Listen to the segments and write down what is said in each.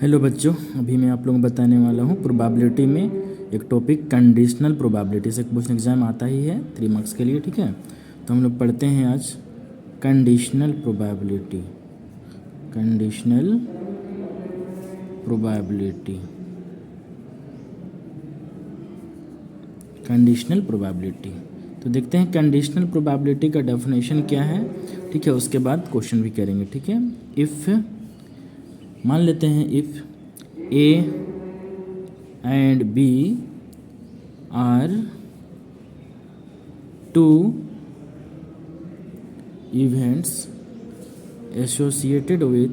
Hello बच्चों, अभी मैं आप लोगों को बताने वाला हूँ प्रोबेबिलिटी में एक टॉपिक कंडीशनल प्रोबेबिलिटी से क्वेश्चन एग्जाम आता ही है 3 मार्क्स के लिए। ठीक है, तो हम लोग पढ़ते हैं आज conditional probability. Conditional probability, conditional probability. तो देखते हैं कंडीशनल प्रोबेबिलिटी का डेफिनेशन क्या है। ठीक है, उसके बाद क्वेश्चन भी करेंगे। ठीक है, इफ़ मान लेते हैं if A and B are two events associated with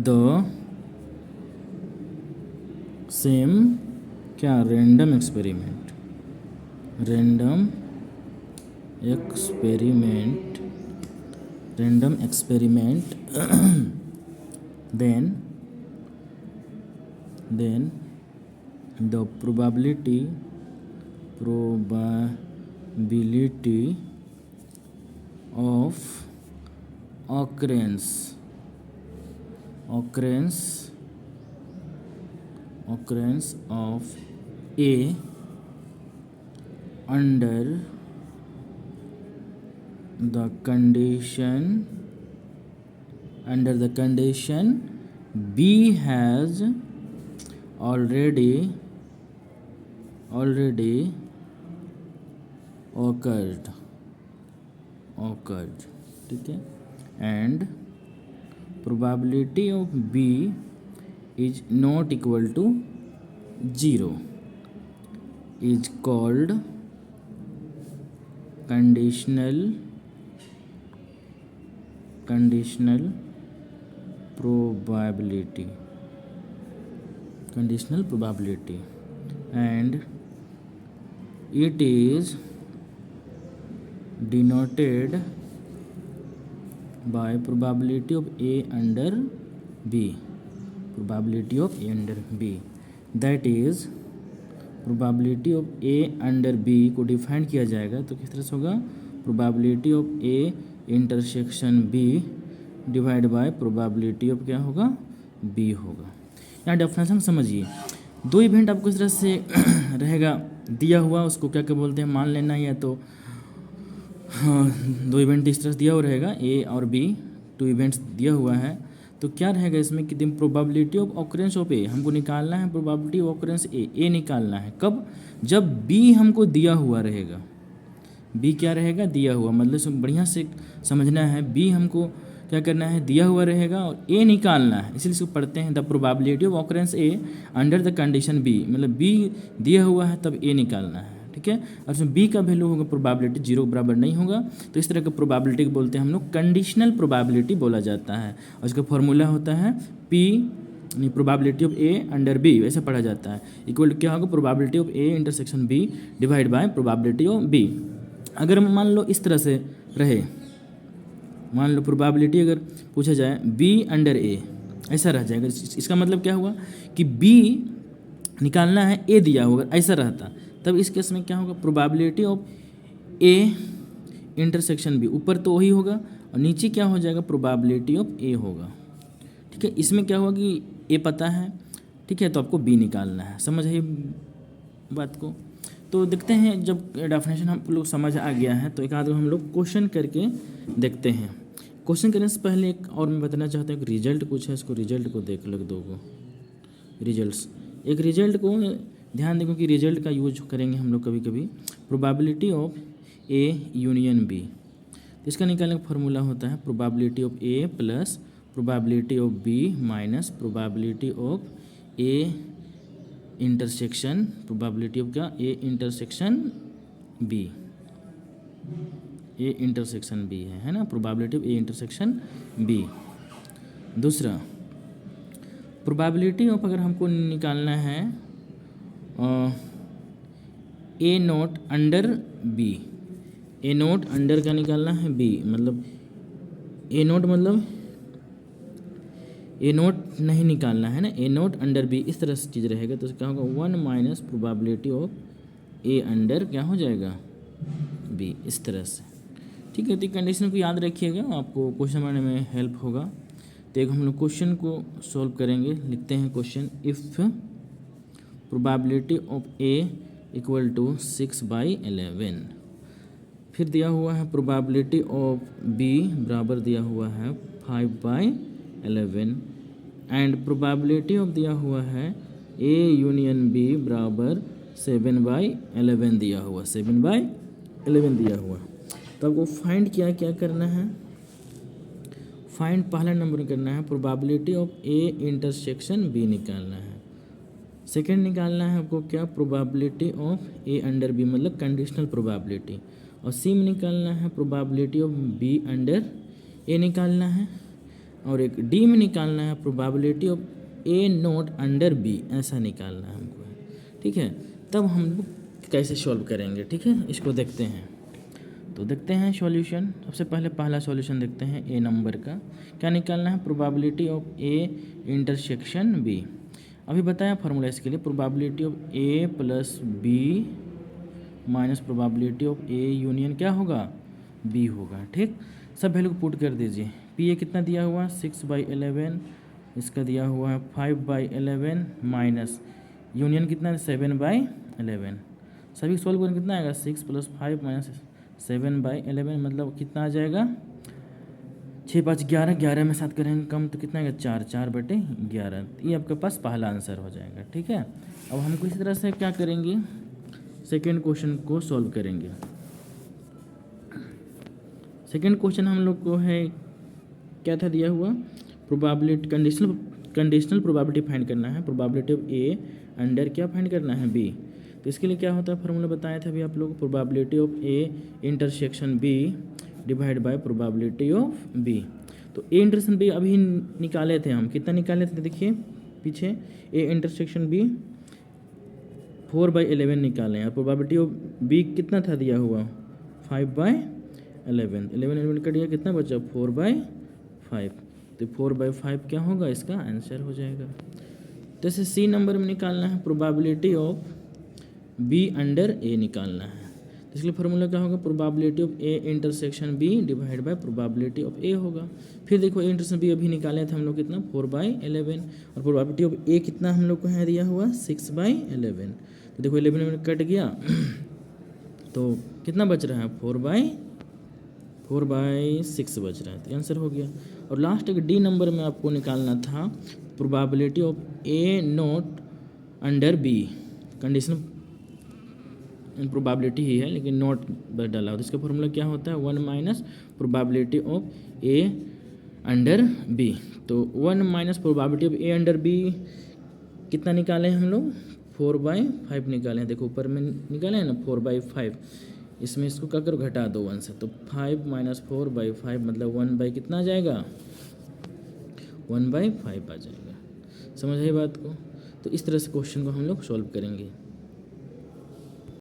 the same क्या random experiment then the probability of occurrence of A under the condition B has already occurred। ठीक है, and probability of B is not equal to 0 is called conditional probability and it is denoted by probability of A under B। that is probability of A under B को define किया जाएगा तो किस तरह से होगा, probability of A intersection B divide by probability of क्या होगा, B होगा। यहाँ डेफिनेशन समझिए, दो इवेंट आपको इस तरह से रहेगा दिया हुआ, उसको क्या क्या बोलते हैं मान लेना है। या तो दो इवेंट इस तरह से दिया हुआ रहेगा A और B, 2 इवेंट्स दिया हुआ है। तो क्या रहेगा इसमें कि probability of occurrence of A हमको निकालना है, प्रोबेबिलिटी ऑफ ऑकरेंस A निकालना है कब, जब B हमको दिया हुआ रहेगा। B क्या रहेगा, दिया हुआ, मतलब बढ़िया से समझना है। B हमको क्या करना है, दिया हुआ रहेगा और A निकालना है, इसलिए इसको पढ़ते हैं the probability of occurrence A under the condition B, मतलब B दिया हुआ है तब A निकालना है। ठीक है, और इसमें B का वैल्यू होगा प्रोबेबिलिटी 0 बराबर नहीं होगा, तो इस तरह का प्रोबेबिलिटी को बोलते हैं हम लोग कंडीशनल प्रोबेबिलिटी बोला जाता है। और इसका फॉर्मूला होता है P probability of A under B, वैसे पढ़ा जाता है, इक्वल टू क्या होगा, probability of A intersection B divide by probability of B। अगर मान लो इस तरह से रहे, मान लो प्रोबेबिलिटी अगर पूछा जाए B अंडर A, ऐसा रह जाएगा। इसका मतलब क्या हुआ कि B निकालना है, A दिया होगा, ऐसा रहता, तब इस केस में क्या होगा, probability of A intersection B, ऊपर तो वही होगा और नीचे क्या हो जाएगा, प्रोबेबिलिटी ऑफ A होगा। ठीक है, इसमें क्या होगा कि A पता है, ठीक है, तो आपको B निकालना है। समझ है बात को। तो देखते हैं, जब डेफिनेशन हम लोग समझ आ गया है तो एक आध हम लोग क्वेश्चन करके देखते हैं। क्वेश्चन करने से पहले एक और मैं बताना चाहता हूँ कि रिजल्ट कुछ है, इसको रिजल्ट को देख लो, दो रिजल्ट्स। एक रिजल्ट को ध्यान देखो कि रिजल्ट का यूज करेंगे हम लोग कभी कभी, probability of A union B। तो इसका निकालने का फॉर्मूला होता है probability of A plus probability of B minus probability of A intersection, probability of क्या, A इंटरसेक्शन B है ना, probability of A intersection B। दूसरा प्रोबेबिलिटी ऑफ, अगर हमको निकालना है A note under B, A note under का निकालना है B, मतलब A नोट मतलब ए नोट नहीं निकालना है ना, ए नोट अंडर बी, इस तरह से चीज़ रहेगा। तो क्या होगा 1 minus probability of A under क्या हो जाएगा बी, इस तरह से। ठीक है, तो कंडीशन को याद रखिएगा, आपको क्वेश्चन बनाने में हेल्प होगा। तो एक हम लोग क्वेश्चन को सॉल्व करेंगे। लिखते हैं question, if probability of A equal to 6/11, फिर दिया हुआ है प्रोबेबिलिटी ऑफ बी बराबर दिया हुआ है 5/11 एंड प्रोबेबिलिटी ऑफ दिया हुआ है ए यूनियन बी बराबर 7/11 दिया हुआ, 7/11 दिया हुआ। तो आपको फाइंड क्या करना है, फाइंड पहला नंबर करना है probability of A intersection B निकालना है। सेकंड निकालना है आपको क्या, probability of A under B मतलब कंडीशनल प्रोबेबिलिटी। और सी में निकालना है probability of B under A निकालना है। और एक डी में निकालना है probability of A not under B, ऐसा निकालना है हमको। ठीक है, तब हम लोग कैसे सॉल्व करेंगे। ठीक है, इसको देखते हैं। तो देखते हैं सॉल्यूशन। सबसे पहले पहला सॉल्यूशन देखते हैं ए नंबर का। क्या निकालना है, probability of A intersection B. अभी बताया फार्मूला इसके लिए, probability of A plus B minus probability of A union क्या होगा, बी होगा। ठीक, सब वैल्यू को पुट कर दीजिए। पी ए कितना दिया हुआ 6/11, इसका दिया हुआ है 5/11 माइनस यूनियन कितना है 7/11। सभी सॉल्व करने कितना आएगा 6 + 5 - 7/11 मतलब कितना आ जाएगा 6 × 5 = 11, 11 में 7 करेंगे कम तो कितना आएगा 4, 4/11। ये आपके पास पहला आंसर हो जाएगा। ठीक है, अब हमको इसी तरह से क्या करेंगे, सेकेंड क्वेश्चन को सॉल्व करेंगे। सेकेंड क्वेश्चन हम लोग को है क्या था दिया हुआ, प्रोबेबिलिटी कंडीशनल प्रोबेबिलिटी फाइंड करना है। प्रोबेबिलिटी ऑफ ए अंडर क्या फाइंड करना है, बी। तो इसके लिए क्या होता है, फार्मूला बताया था अभी आप लोग, probability of A intersection B divide by probability of B. तो ए इंटरसेक्शन बी अभी निकाले थे हम, कितना निकाले थे देखिए पीछे, ए इंटरसेक्शन बी 4/11 निकाले हैं। प्रोबेबिलिटी ऑफ बी कितना था दिया हुआ 5/11, 11 कट गया कितना बचा 4/5। तो 4/5 क्या होगा, इसका आंसर हो जाएगा। जैसे सी नंबर में निकालना है probability of B under A निकालना है। तो इसलिए फार्मूला क्या होगा, probability of A intersection B divide by probability of A होगा। फिर देखो ए इंटरसेक्शन बी अभी निकाले थे हम लोग कितना 4/11 और प्रोबेबिलिटी ऑफ ए कितना हम लोग को है दिया हुआ 6/11। तो देखो 11 में कट गया तो कितना बच रहा है 4/6 बच रहा है, तो आंसर हो गया। और लास्ट एक डी नंबर में आपको निकालना था probability of A not under B, condition probability ही है लेकिन नॉट डाला हो, तो इसका फॉर्मूला क्या होता है 1 - probability of A under B. तो 1 - probability of A under B कितना निकाले हम लोग 4/5 निकाले हैं। देखो ऊपर में निकाले हैं ना 4/5, इसमें इसको क्या करो घटा दो 1 से, तो 5 - 4/5 मतलब 1 कितना आ जाएगा 1/5 आ जाएगा। समझ आई बात को। तो इस तरह से क्वेश्चन को हम लोग सॉल्व करेंगे।